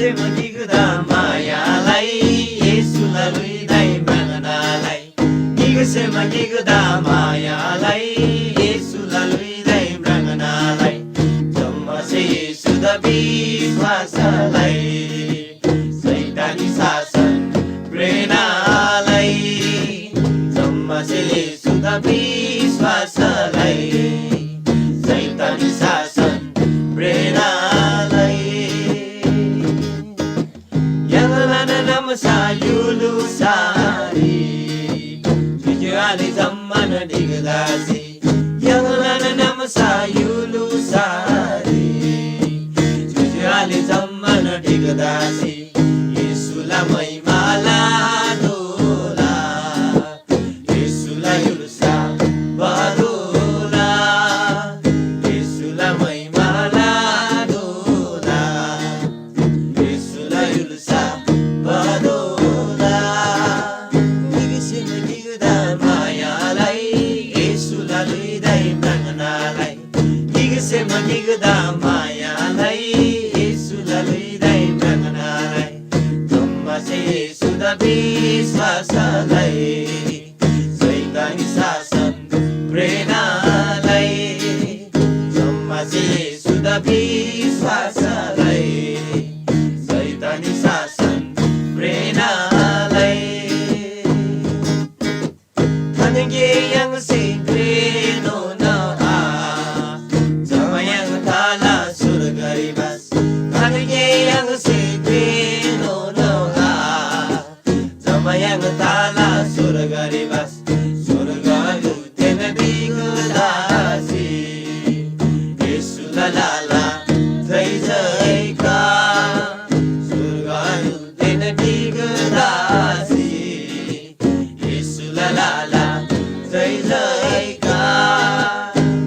Magigda मायालाई येशूलाई दै मगनालाई निगसे magigda मायालाई येशूलाई दै मगनालाई जम्मसे येशूद विश्वासलाई सैतानी शासन प्रेरणालाई जम्मसे येशूद विश्वासलाई सैतानी शासन प्रेरणालाई sayulu sari tujuan zaman digedasi yang lana nama sayulu sari tujuan zaman digedasi Yesulah mai maladola Yesulah yulsa badola Yesulah mai maladola Yesulah yulsa magigda मायालाई येशूलाई दै मगनालाई जम्मसे येशूद विश्वासलाई सैतानी शासन प्रेरणालाई जम्मसे येशूद विश्वासलाई सैतानी शासन प्रेरणालाई 하늘의 양식 yang tala surga ribas surga luten digedasi Yesus lalala jai jai ka surga luten digedasi Yesus lalala jai jai ka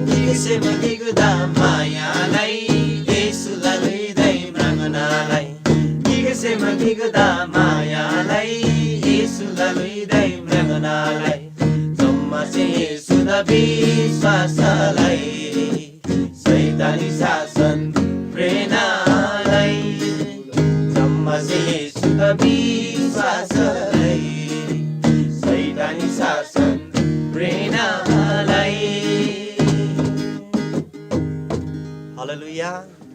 digse magigda मायालाई Yesus lalai dai mranganalai digse magigda मायालाई Yesulalui dai mranganalai Jomase Yesuda विश्वासलाई सैतानी शासन प्रेरणालाई जम्मसे येशूद विश्वासलाई सैतानी शासन प्रेरणालाई हालेलुया।